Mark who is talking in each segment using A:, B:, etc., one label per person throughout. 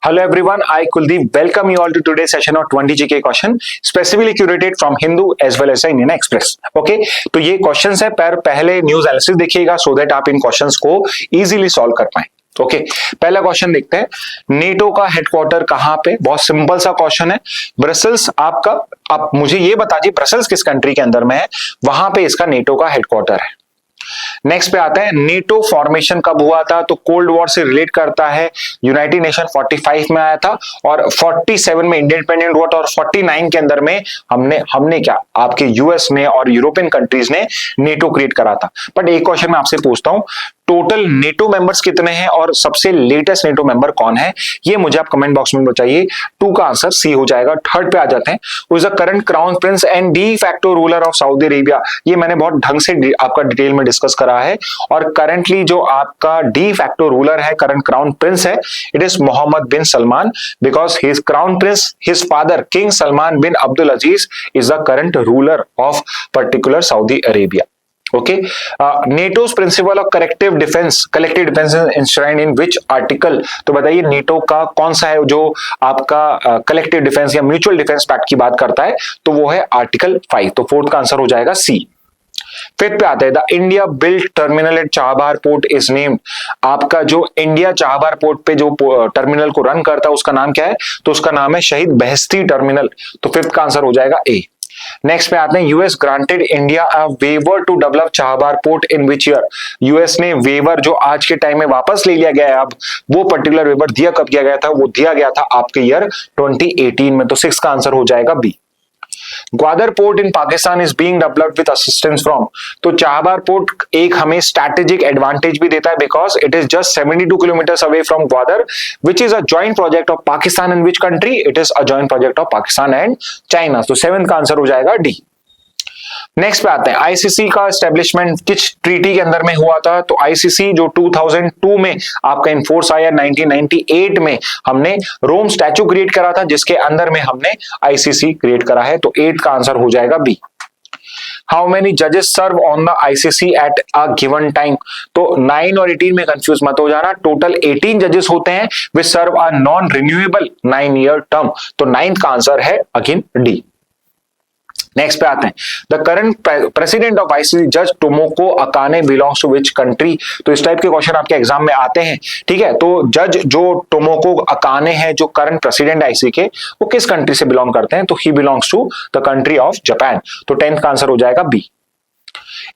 A: Hello everyone, I Kuldeep welcome you all to today's session of 20 GK question specifically curated from Hindu as well as Indian Express. Okay, तो ये questions है पर पहले news analysis देखिएगा so that आप इन questions को easily solve कर पाए. ओके पहला क्वेश्चन देखते हैं. नेटो का हेडक्वार्टर कहां पे? बहुत सिंपल सा क्वेश्चन है. ब्रसेल्स आपका. आप मुझे ये बता दीजिए ब्रसेल्स किस कंट्री के अंदर में है, वहां पे इसका नेटो का हेडक्वार्टर है. नेक्स्ट पे आते हैं, नेटो फॉर्मेशन कब हुआ था? तो कोल्ड वॉर से रिलेट करता है. यूनाइटेड नेशन 45 में आया था और 47 में इंडिपेंडेंट हुआ था और 49 के अंदर में हमने क्या आपके यूएस ने और यूरोपियन कंट्रीज ने नेटो क्रिएट करा था. बट एक क्वेश्चन मैं आपसे पूछता हूं, टोटल नेटो मेंबर्स कितने हैं और सबसे लेटेस्ट नेटो मेंबर कौन है? ये मुझे आप कमेंट बॉक्स में बताइए. 2 का आंसर सी हो जाएगा. थर्ड पे आ जाते हैं, who is the current crown Prince and D facto ruler of Saudi Arabia. ये मैंने बहुत ढंग से आपका डिटेल में डिस्कस करा है और करंटली जो आपका डी फैक्टो रूलर है, करंट क्राउन प्रिंस है, it is Mohammed bin Salman because his crown prince, his father King Salman bin Abdul Aziz is the current ruler of particular Saudi Arabia. Okay, NATO's principle of collective defense is enshrined in which article? तो बताइए NATO का कौन सा है जो आपका collective defence या mutual defence pact की बात करता है? तो वो है आर्टिकल 5. तो फोर्थ का आंसर हो जाएगा सी. फिफ्थ पे आते हैं, the India built terminal at Chabahar port is named. आपका जो इंडिया चाबहार पोर्ट पे जो टर्मिनल को रन करता है उसका नाम क्या है? तो उसका नाम है शहीद बेहेश्ती टर्मिनल. तो फिफ्थ का आंसर हो जाएगा ए. नेक्स्ट पे आते हैं, US granted India a waiver to develop Chabahar port in which year? US ने वेवर जो आज के टाइम में वापस ले लिया गया है, अब वो पर्टिकुलर वेवर दिया कब किया गया था? वो दिया गया था आपके ईयर 2018 में. तो 6 का आंसर हो जाएगा B. Gwadar port in Pakistan is being developed with assistance from. तो चाबहार पोर्ट एक हमें स्ट्रैटेजिक एडवांटेज भी देता है because it is just 72 kilometers away from Gwadar which is a joint project of Pakistan and which country? It is a joint project of Pakistan and China. तो 7th का answer हो जाएगा डी. नेक्स्ट पे आते हैं, आईसीसी का एस्टेब्लिशमेंट किस ट्रीटी के अंदर में हुआ था? तो आईसीसी जो 2002 में आपका इनफोर्स आया, 1998 में हमने रोम स्टैचू क्रिएट करा था जिसके अंदर में हमने आईसीसी क्रिएट करा है. तो 8 का आंसर हो जाएगा बी. हाउ मेनी जजेस serve on the ICC at a given time? तो 9 और 18 में कंफ्यूज मत हो जाना. टोटल 18 जजेस होते हैं which serve a non renewable 9-year term. तो 9th का आंसर है अगेन डी. नेक्स्ट पे आते हैं, the current president of ICC जज Tomoko Akane belongs to which country? तो इस टाइप के क्वेश्चन आपके एग्जाम में आते हैं. ठीक है, तो जज जो टोमोको अकाने है जो करंट प्रेसिडेंट आईसीसी के, वो किस कंट्री से बिलोंग करते हैं? तो he belongs to the country of Japan. तो 10th का आंसर हो जाएगा बी.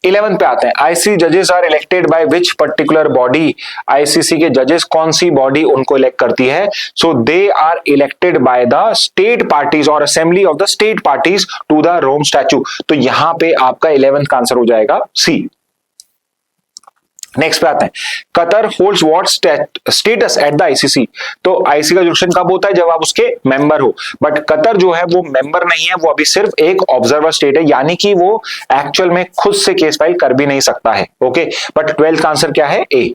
A: 11th पे आते हैं, आईसीसी जजेस are elected by which particular body? ICC के जजेस कौन सी बॉडी उनको इलेक्ट करती है? So they are elected by the state parties और assembly of the state parties to the Rome statue. तो यहां पे आपका 11th का आंसर हो जाएगा सी. नेक्स्ट पे आते हैं, Qatar holds what status at the ICC? तो आईसीसी का जुरिडिक्शन कब होता है? जब आप उसके मेंबर हो. बट कतर जो है वो मेंबर नहीं है, वो अभी सिर्फ एक ऑब्जर्वर स्टेट है, यानी कि वो एक्चुअल में खुद से केस फाइल कर भी नहीं सकता है. ओके, बट 12th का आंसर क्या है? ए.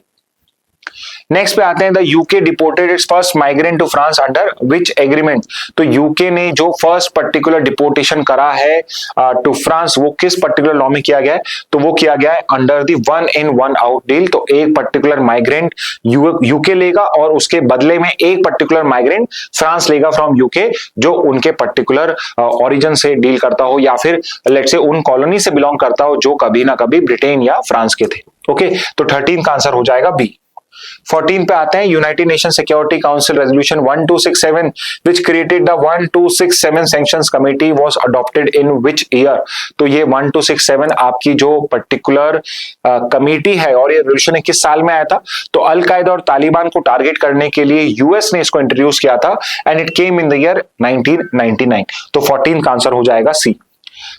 A: नेक्स्ट पे आते हैं, the UK deported its first migrant to France under which agreement? तो यूके ने जो फर्स्ट पर्टिकुलर डिपोर्टेशन करा है टू फ्रांस, वो किस पर्टिकुलर लॉ में किया गया है? तो वो किया गया है under the 1 in 1 out deal. तो एक पर्टिकुलर माइग्रेंट यूके लेगा और उसके बदले में एक पर्टिकुलर माइग्रेंट फ्रांस लेगा फ्रॉम यूके जो उनके पर्टिकुलर ओरिजिन से डील करता हो या फिर लेट्स से उन कॉलोनी से बिलोंग करता हो जो कभी ना कभी ब्रिटेन या फ्रांस के थे. ओके, तो 13th का आंसर हो जाएगा बी. 14 पे आते हैं, United nation security council resolution 1267 which created the 1267 sanctions committee was adopted in which year? तो ये 1267 आपकी जो पर्टिकुलर कमेटी है और ये रेजोल्यूशन किस साल में आया था? तो अलकायदा और तालिबान को टारगेट करने के लिए यूएस ने इसको इंट्रोड्यूस किया था and it came in the year 1999. तो 14 का आंसर हो जाएगा सी.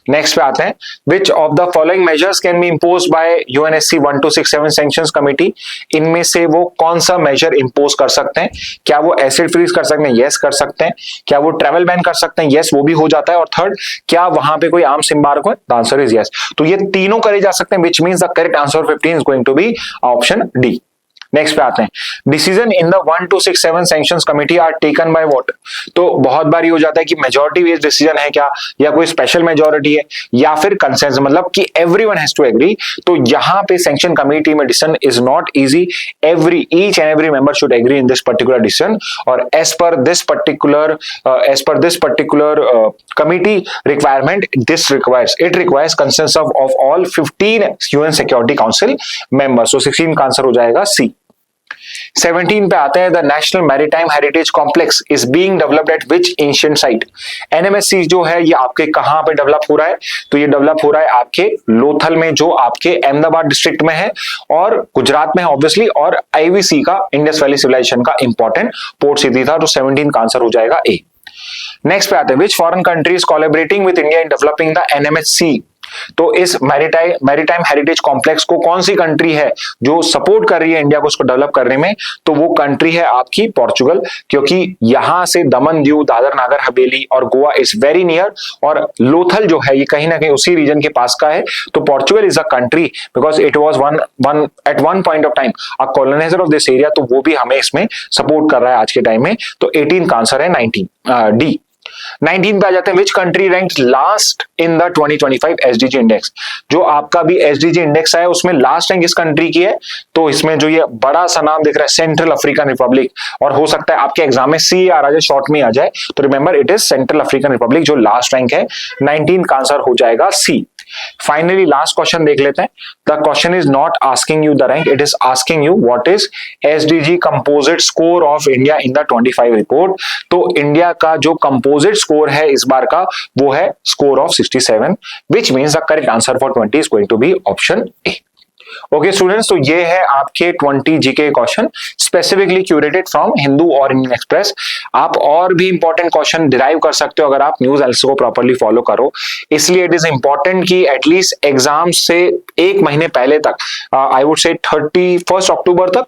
A: नेक्स्ट पे आते हैं, which of the following measures can be impose by UNSC 1267 sanctions committee? इनमें से वो कौन सा मेजर इंपोज कर सकते हैं? क्या वो एसिड फ्रीज कर सकते हैं? यस कर सकते हैं. क्या वो ट्रैवल बैन कर सकते हैं? यस वो भी हो जाता है. और थर्ड, क्या वहां पे कोई आर्म्स एम्बार्गो है? The answer is yes. तो ये तीनों करे जा सकते हैं, which means the correct answer 15 is going to be option D. Next पे आते हैं, decision in the 1 to 6 7 sanctions committee are taken by what. तो बहुत बार ये हो जाता है कि मेजॉरिटी बेस्ड डिसीजन है क्या, या कोई स्पेशल मेजॉरिटी है, या फिर कंसेंसस, मतलब कि एवरीवन हैज टू एग्री। तो यहाँ पे सैंक्शन कमिटी में decision is not easy, each and every member should agree in this particular decision, और as per this particular committee requirement, it requires consensus of all 15 UN Security Council members. So 16 का answer हो जाएगा C। 17 पे आते हैं, the national maritime heritage complex is being developed at which ancient site. NMSC जो है ये आपके कहां पे डेवलप हो रहा है, तो ये डेवलप हो रहा है आपके लोथल में, जो आपके अहमदाबाद डिस्ट्रिक्ट में है, और गुजरात में है ऑब्वियसली, और आईवीसी का, इंडस वैली सिविलाइजेशन का इंपॉर्टेंट पोर्ट सिटी था। तो 17 का आंसर हो जाएगा ए। नेक्स्ट पे आते हैं, which foreign country is collaborating with India in developing the NMSC. तो इस मैरीटाइम हेरिटेज कॉम्प्लेक्स को कौन सी कंट्री है जो सपोर्ट कर रही है इंडिया को उसको डेवलप करने में, तो वो कंट्री है आपकी पोर्चुगल, क्योंकि यहां से दमन दीव, दादर नागर हवेली और गोवा इज वेरी नियर, और लोथल जो है ये कहीं ना कहीं उसी रीजन के पास का है। तो Portugal is a country because it was at one point of time a coloniser of this area, तो वो भी हमें इसमें सपोर्ट कर रहा है आज के टाइम में। तो 18 का आंसर है 19 डी। 19 पे आ जाते हैं, which country ranked last in the 2025 SDG index. जो आपका भी एसडीजी इंडेक्स है उसमें लास्ट रैंक इस कंट्री की है, तो इसमें जो ये बड़ा सा नाम दिख रहा है सेंट्रल अफ्रीकन रिपब्लिक, और हो सकता है आपके एग्जाम में सी आ रहा है, शॉर्ट में आ जाए, तो remember it is central African Republic जो लास्ट रैंक है। 19 का आंसर हो जाएगा सी। फाइनली लास्ट क्वेश्चन देख लेते हैं। The question is not asking you the rank, it is asking you what is SDG composite score of India in the 25 report. तो India का जो कंपोजिट स्कोर है इस बार का वो है score of 67, which means the correct answer for 20 is going to be option A. Okay students, तो ये है आपके 20 GK question specifically curated from Hindu और इंडियन एक्सप्रेस। आप और भी इंपॉर्टेंट क्वेश्चन डिराइव कर सकते हो अगर आप न्यूज एनालिसिस को प्रॉपर्ली फॉलो करो। इसलिए इट इज इंपॉर्टेंट कि एटलीस्ट एग्जाम से एक महीने पहले तक, आई वुड से 31 अक्टूबर तक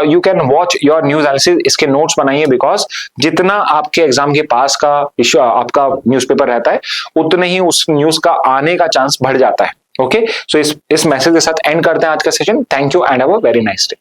A: you can watch your news analysis. इसके नोट्स बनाइए, बिकॉज जितना आपके एग्जाम के पास का इश्यू आपका न्यूज़पेपर रहता है उतने ही उस न्यूज का आने का चांस बढ़ जाता है। ओके, सो इस मैसेज के साथ एंड करते हैं आज का session. Thank you and have a very nice day.